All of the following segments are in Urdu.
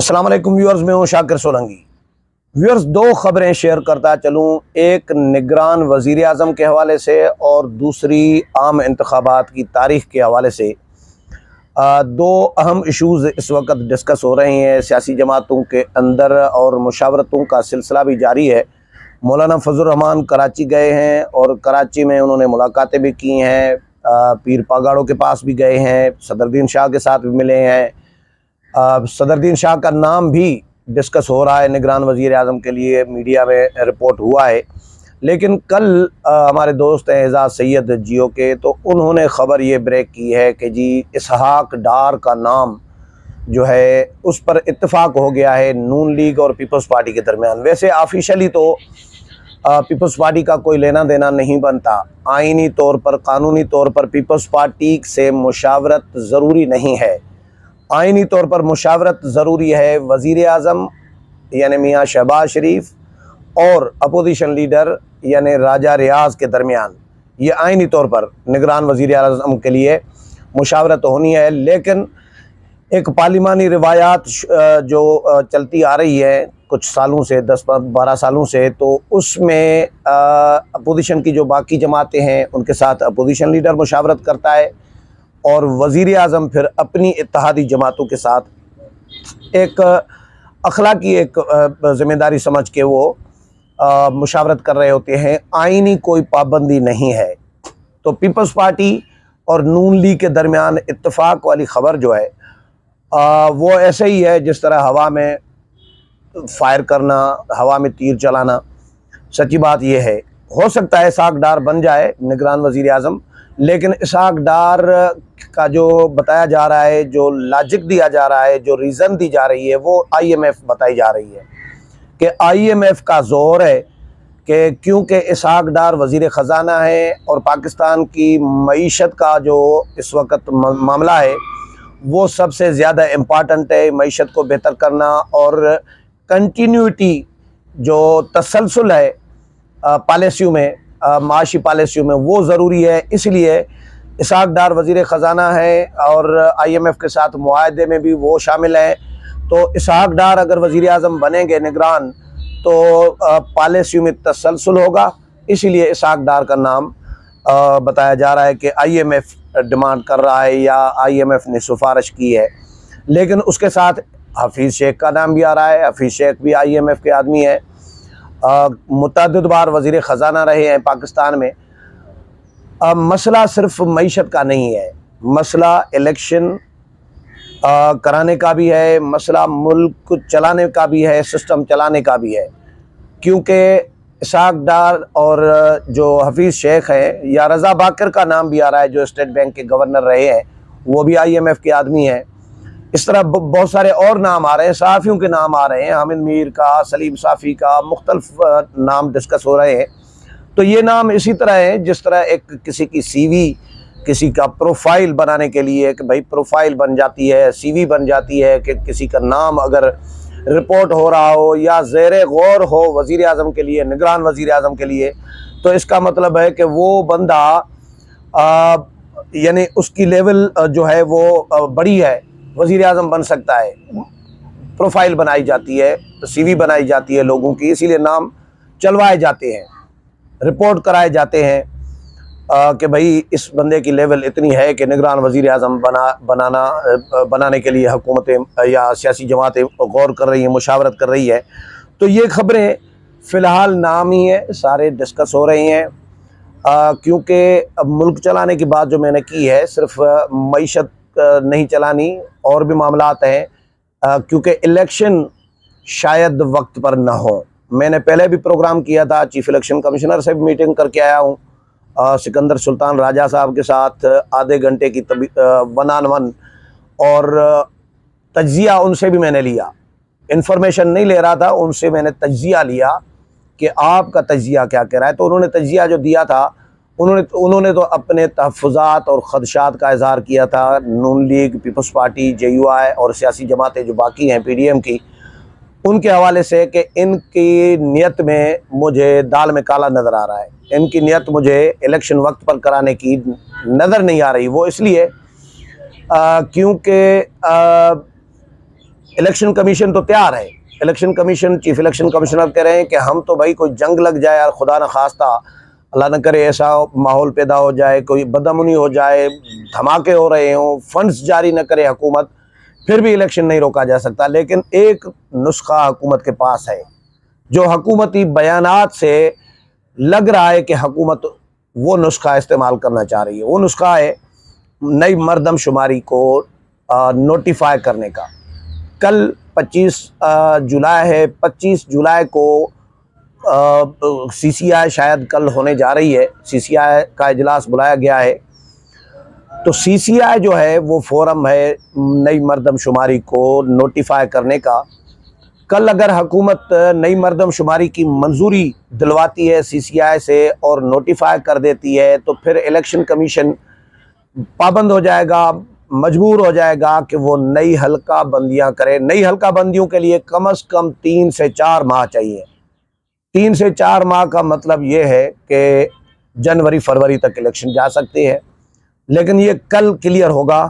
السلام علیکم ویورز، میں ہوں شاکر سولنگی۔ ویورز، دو خبریں شیئر کرتا چلوں، ایک نگران وزیر اعظم کے حوالے سے اور دوسری عام انتخابات کی تاریخ کے حوالے سے۔ دو اہم ایشوز اس وقت ڈسکس ہو رہے ہیں سیاسی جماعتوں کے اندر، اور مشاورتوں کا سلسلہ بھی جاری ہے۔ مولانا فضل الرحمان کراچی گئے ہیں اور کراچی میں انہوں نے ملاقاتیں بھی کی ہیں، پیر پاگاڑوں کے پاس بھی گئے ہیں، صدرالدین شاہ کے ساتھ بھی ملے ہیں۔ صدرالدین شاہ کا نام بھی ڈسکس ہو رہا ہے نگران وزیر اعظم کے لیے، میڈیا میں رپورٹ ہوا ہے۔ لیکن کل ہمارے دوست ہیں اعزاز سید جیو کے، تو انہوں نے خبر یہ بریک کی ہے کہ جی اسحاق ڈار کا نام جو ہے اس پر اتفاق ہو گیا ہے نون لیگ اور پیپلز پارٹی کے درمیان۔ ویسے آفیشلی تو پیپلز پارٹی کا کوئی لینا دینا نہیں بنتا، آئینی طور پر، قانونی طور پر پیپلز پارٹی سے مشاورت ضروری نہیں ہے۔ آئینی طور پر مشاورت ضروری ہے وزیر اعظم یعنی میاں شہباز شریف اور اپوزیشن لیڈر یعنی راجہ ریاض کے درمیان۔ یہ آئینی طور پر نگران وزیر اعظم کے لیے مشاورت ہونی ہے، لیکن ایک پارلیمانی روایات جو چلتی آ رہی ہے کچھ سالوں سے، 10-12 سالوں سے، تو اس میں اپوزیشن کی جو باقی جماعتیں ہیں ان کے ساتھ اپوزیشن لیڈر مشاورت کرتا ہے، اور وزیر اعظم پھر اپنی اتحادی جماعتوں کے ساتھ ایک اخلاقی ایک ذمہ داری سمجھ کے وہ مشاورت کر رہے ہوتے ہیں۔ آئینی کوئی پابندی نہیں ہے۔ تو پیپلز پارٹی اور نون لیگ کے درمیان اتفاق والی خبر جو ہے وہ ایسے ہی ہے جس طرح ہوا میں فائر کرنا، ہوا میں تیر چلانا۔ سچی بات یہ ہے، ہو سکتا ہے اسحاق ڈار بن جائے نگران وزیر اعظم، لیکن اسحاق ڈار کا جو بتایا جا رہا ہے، جو لاجک دیا جا رہا ہے، جو ریزن دی جا رہی ہے، وہ آئی ایم ایف بتائی جا رہی ہے کہ آئی ایم ایف کا زور ہے کہ کیونکہ اسحاق ڈار وزیر خزانہ ہے اور پاکستان کی معیشت کا جو اس وقت معاملہ ہے وہ سب سے زیادہ امپارٹنٹ ہے، معیشت کو بہتر کرنا اور کنٹینیوٹی جو تسلسل ہے پالیسیوں میں، معاشی پالیسیوں میں، وہ ضروری ہے۔ اس لیے اسحاق ڈار وزیر خزانہ ہے اور آئی ایم ایف کے ساتھ معاہدے میں بھی وہ شامل ہیں، تو اسحاق ڈار اگر وزیر اعظم بنیں گے نگران تو پالیسیوں میں تسلسل ہوگا۔ اسی لیے اسحاق ڈار کا نام بتایا جا رہا ہے کہ آئی ایم ایف ڈیمانڈ کر رہا ہے یا آئی ایم ایف نے سفارش کی ہے۔ لیکن اس کے ساتھ حفیظ شیخ کا نام بھی آ رہا ہے۔ حفیظ شیخ بھی آئی ایم ایف کے آدمی ہیں، متعدد بار وزیر خزانہ رہے ہیں پاکستان میں۔ مسئلہ صرف معیشت کا نہیں ہے، مسئلہ الیکشن کرانے کا بھی ہے، مسئلہ ملک چلانے کا بھی ہے، سسٹم چلانے کا بھی ہے، کیونکہ اسحاق ڈار اور جو حفیظ شیخ ہیں، یا رضا باکر کا نام بھی آ رہا ہے جو اسٹیٹ بینک کے گورنر رہے ہیں، وہ بھی آئی ایم ایف کے آدمی ہیں۔ اس طرح بہت سارے اور نام آ رہے ہیں، صحافیوں کے نام آ رہے ہیں، حامد میر کا، سلیم صافی کا، مختلف نام ڈسکس ہو رہے ہیں۔ تو یہ نام اسی طرح ہیں جس طرح ایک کسی کی سی وی، کسی کا پروفائل بنانے کے لیے کہ بھائی پروفائل بن جاتی ہے، سی وی بن جاتی ہے، کہ کسی کا نام اگر رپورٹ ہو رہا ہو یا زیر غور ہو وزیر اعظم کے لیے، نگران وزیر اعظم کے لیے، تو اس کا مطلب ہے کہ وہ بندہ یعنی اس کی لیول جو ہے وہ بڑی ہے، وزیر اعظم بن سکتا ہے۔ پروفائل بنائی جاتی ہے، سی وی بنائی جاتی ہے لوگوں کی، اسی لیے نام چلوائے جاتے ہیں، رپورٹ کرائے جاتے ہیں کہ بھئی اس بندے کی لیول اتنی ہے کہ نگران وزیر اعظم بنانے کے لیے حکومتیں یا سیاسی جماعتیں غور کر رہی ہیں، مشاورت کر رہی ہے۔ تو یہ خبریں فی الحال نام ہی ہیں، سارے ڈسکس ہو رہی ہیں، کیونکہ ملک چلانے کی بات جو میں نے کی ہے، صرف معیشت نہیں چلانی، اور بھی معاملات ہیں، کیونکہ الیکشن شاید وقت پر نہ ہو۔ میں نے پہلے بھی پروگرام کیا تھا، چیف الیکشن کمشنر سے بھی میٹنگ کر کے آیا ہوں، سکندر سلطان راجہ صاحب کے ساتھ آدھے گھنٹے کی 1-on-1، اور تجزیہ ان سے بھی میں نے لیا، انفارمیشن نہیں لے رہا تھا، ان سے میں نے تجزیہ لیا کہ آپ کا تجزیہ کیا کہہ رہا ہے۔ تو انہوں نے تجزیہ جو دیا تھا، انہوں نے تو اپنے تحفظات اور خدشات کا اظہار کیا تھا، نون لیگ، پیپلز پارٹی، جے یو آئی اور سیاسی جماعتیں جو باقی ہیں پی ڈی ایم کی، ان کے حوالے سے، کہ ان کی نیت میں مجھے دال میں کالا نظر آ رہا ہے، ان کی نیت مجھے الیکشن وقت پر کرانے کی نظر نہیں آ رہی۔ وہ اس لیے کیونکہ الیکشن کمیشن تو تیار ہے. Election commission chief election commissioner کہہ رہے ہیں کہ ہم تو بھائی کوئی جنگ لگ جائے اور خدا نخواستہ اللہ نہ کرے ایسا ماحول پیدا ہو جائے, کوئی بدامنی ہو جائے, دھماکے ہو رہے ہوں, فنڈز جاری نہ کرے حکومت, پھر بھی الیکشن نہیں روکا جا سکتا. لیکن ایک نسخہ حکومت کے پاس ہے جو حکومتی بیانات سے لگ رہا ہے کہ حکومت وہ نسخہ استعمال کرنا چاہ رہی ہے. وہ نسخہ ہے نئی مردم شماری کو نوٹیفائی کرنے کا. کل 25 جولائی ہے, 25 جولائی کو سی سی آئی شاید کل ہونے جا رہی ہے, سی سی آئی کا اجلاس بلایا گیا ہے. تو سی سی آئی جو ہے وہ فورم ہے نئی مردم شماری کو نوٹیفائی کرنے کا. کل اگر حکومت نئی مردم شماری کی منظوری دلواتی ہے سی سی آئی سے اور نوٹیفائی کر دیتی ہے تو پھر الیکشن کمیشن پابند ہو جائے گا, مجبور ہو جائے گا کہ وہ نئی حلقہ بندیاں کرے. نئی حلقہ بندیوں کے لیے کم از کم 3 سے 4 ماہ چاہیے. 3 سے 4 ماہ کا مطلب یہ ہے کہ جنوری فروری تک الیکشن جا سکتے ہیں. لیکن یہ کل کلیئر ہوگا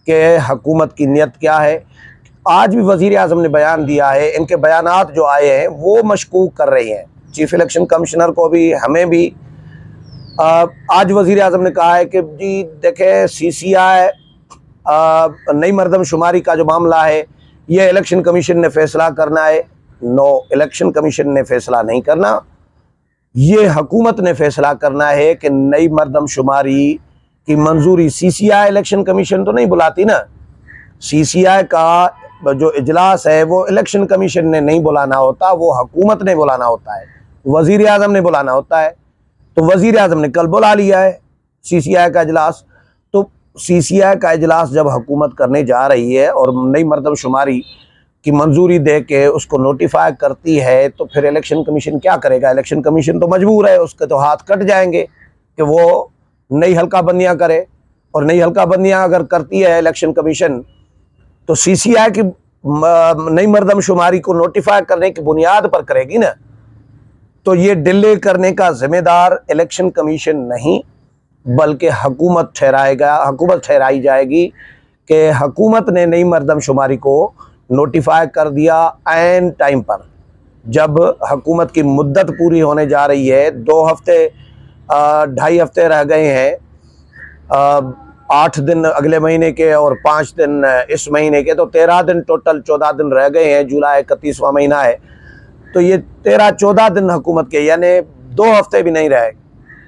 کہ حکومت کی نیت کیا ہے. آج بھی وزیر اعظم نے بیان دیا ہے, ان کے بیانات جو آئے ہیں وہ مشکوک کر رہے ہیں چیف الیکشن کمشنر کو بھی, ہمیں بھی. آج وزیر اعظم نے کہا ہے کہ جی دیکھیں سی سی آئی نئی مردم شماری کا جو معاملہ ہے یہ الیکشن کمیشن نے فیصلہ کرنا ہے. نو, الیکشن کمیشن نے فیصلہ نہیں کرنا, یہ حکومت نے فیصلہ کرنا ہے کہ نئی مردم شماری کی منظوری. سی سی آئی الیکشن کمیشن تو نہیں بلاتی نا. سی سی آئی کا جو اجلاس ہے وہ الیکشن کمیشن نے نہیں بلانا ہوتا, وہ حکومت نے بلانا ہوتا ہے, وزیر اعظم نے بلانا ہوتا ہے. تو وزیر اعظم نے کل بلا لیا ہے سی سی آئی کا اجلاس. تو سی سی آئی کا اجلاس جب حکومت کرنے جا رہی ہے اور نئی مردم شماری کی منظوری دے کے اس کو نوٹیفائی کرتی ہے تو پھر الیکشن کمیشن کیا کرے گا؟ الیکشن کمیشن تو مجبور ہے, اس کے تو ہاتھ کٹ جائیں گے کہ وہ نئی حلقہ بندیاں کرے. اور نئی حلقہ بندیاں اگر کرتی ہے الیکشن کمیشن تو سی سی آئی کی نئی مردم شماری کو نوٹیفائی کرنے کی بنیاد پر کرے گی نا. تو یہ ڈیلے کرنے کا ذمہ دار الیکشن کمیشن نہیں بلکہ حکومت ٹھہرائی جائے گی کہ حکومت نے نئی مردم شماری کو نوٹیفائی کر دیا عین ٹائم پر. جب حکومت کی مدت پوری ہونے جا رہی ہے, 2 ہفتے 2.5 ہفتے رہ گئے ہیں, 8 دن اگلے مہینے کے اور 5 دن اس مہینے کے, تو 13 دن ٹوٹل 14 دن رہ گئے ہیں. جولائی 31واں مہینہ ہے تو یہ 13-14 دن حکومت کے, یعنی 2 ہفتے بھی نہیں رہے.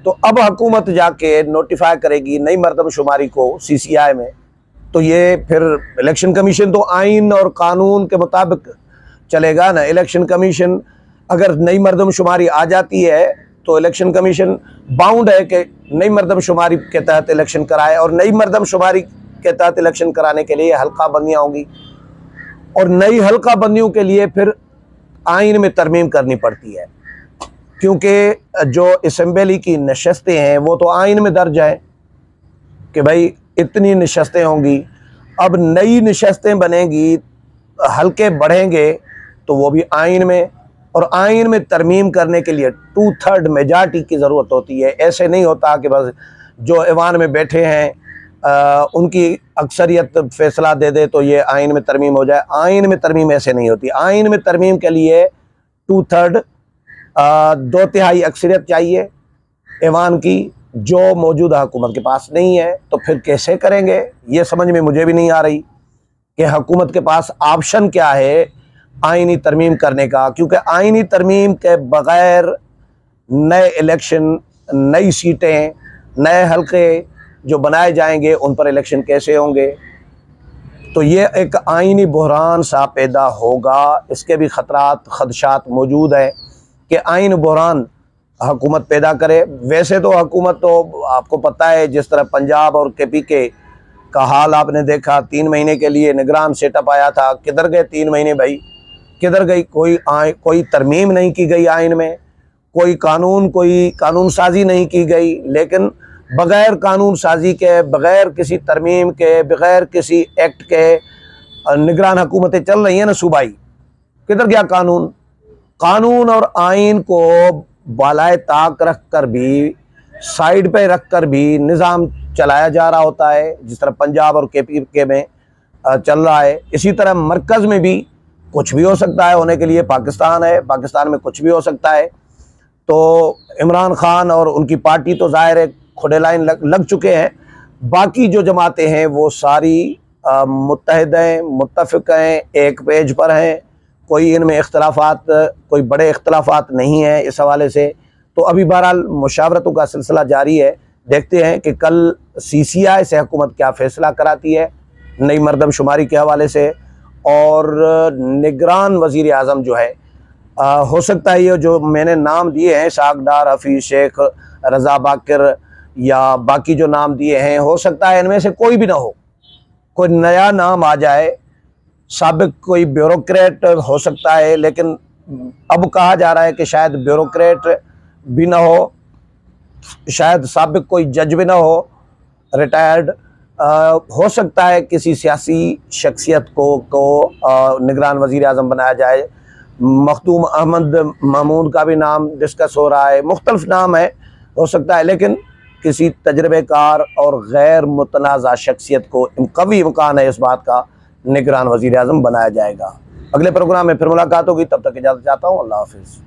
تو اب حکومت جا کے نوٹیفائی کرے گی نئی مردم شماری کو سی سی آئی میں. تو یہ پھر الیکشن کمیشن تو آئین اور قانون کے مطابق چلے گا نا. الیکشن کمیشن اگر نئی مردم شماری آ جاتی ہے تو الیکشن کمیشن باؤنڈ ہے کہ نئی مردم شماری کے تحت الیکشن کرائے, اور نئی مردم شماری کے تحت الیکشن کرانے کے لیے حلقہ بندیاں ہوں گی, اور نئی حلقہ بندیوں کے لیے پھر آئین میں ترمیم کرنی پڑتی ہے کیونکہ جو اسمبلی کی نشستیں ہیں وہ تو آئین میں درج ہیں کہ بھائی اتنی نشستیں ہوں گی. اب نئی نشستیں بنیں گی, حلقے بڑھیں گے تو وہ بھی آئین میں, اور آئین میں ترمیم کرنے کے لیے 2/3 میجارٹی کی ضرورت ہوتی ہے. ایسے نہیں ہوتا کہ بس جو ایوان میں بیٹھے ہیں ان کی اکثریت فیصلہ دے دے تو یہ آئین میں ترمیم ہو جائے. آئین میں ترمیم ایسے نہیں ہوتی. آئین میں ترمیم کے لیے 2/3 2/3 اکثریت چاہیے ایوان کی, جو موجودہ حکومت کے پاس نہیں ہے. تو پھر کیسے کریں گے یہ سمجھ میں مجھے بھی نہیں آ رہی کہ حکومت کے پاس آپشن کیا ہے آئینی ترمیم کرنے کا, کیونکہ آئینی ترمیم کے بغیر نئے الیکشن, نئی سیٹیں, نئے حلقے جو بنائے جائیں گے ان پر الیکشن کیسے ہوں گے؟ تو یہ ایک آئینی بحران سا پیدا ہوگا. اس کے بھی خدشات موجود ہیں کہ آئین بحران حکومت پیدا کرے. ویسے تو حکومت تو آپ کو پتہ ہے جس طرح پنجاب اور کے پی کے کا حال آپ نے دیکھا, 3 مہینے کے لیے نگران سیٹ اپ آیا تھا. کدھر گئے 3 مہینے بھائی, کدھر گئی؟ کوئی ترمیم نہیں کی گئی آئین میں, کوئی قانون سازی نہیں کی گئی. لیکن بغیر قانون سازی کے, بغیر کسی ترمیم کے, بغیر کسی ایکٹ کے نگران حکومتیں چل رہی ہیں نا صوبائی. کدھر گیا قانون اور آئین کو بالائے طاق رکھ کر بھی, سائیڈ پہ رکھ کر بھی نظام چلایا جا رہا ہوتا ہے. جس طرح پنجاب اور کے پی کے میں چل رہا ہے، اسی طرح مرکز میں بھی کچھ بھی ہو سکتا ہے، ہونے کے لیے پاکستان ہے، پاکستان میں کچھ بھی ہو سکتا ہے۔ تو عمران خان اور ان کی پارٹی تو ظاہر ہے کھڑے لائن لگ چکے ہیں، باقی جو جماعتیں ہیں وہ ساری متحد ہیں، متفق ہیں، ایک پیج پر ہیں، کوئی ان میں اختلافات، کوئی بڑے اختلافات نہیں ہیں اس حوالے سے۔ تو ابھی بہرحال مشاورتوں کا سلسلہ جاری ہے، دیکھتے ہیں کہ کل CCI سے حکومت کیا فیصلہ کراتی ہے نئی مردم شماری کے حوالے سے۔ اور نگران وزیر اعظم جو ہے، ہو سکتا ہے یہ جو میں نے نام دیے ہیں، اسحاق ڈار، حفیظ شیخ، رضا باکر یا باقی جو نام دیے ہیں، ہو سکتا ہے ان میں سے کوئی بھی نہ ہو، کوئی نیا نام آ جائے، سابق کوئی بیوروکریٹ ہو سکتا ہے، لیکن اب کہا جا رہا ہے کہ شاید بیوروکریٹ بھی نہ ہو، شاید سابق کوئی جج بھی نہ ہو ریٹائرڈ، ہو سکتا ہے کسی سیاسی شخصیت کو نگران وزیر اعظم بنایا جائے۔ مختوم احمد محمود کا بھی نام ڈسکس ہو رہا ہے، مختلف نام ہے، ہو سکتا ہے، لیکن کسی تجربے کار اور غیر متنازع شخصیت کو قوی امکان ہے اس بات کا نگران وزیر اعظم بنایا جائے گا۔ اگلے پروگرام میں پھر ملاقات ہوگی، تب تک اجازت چاہتا ہوں، اللہ حافظ۔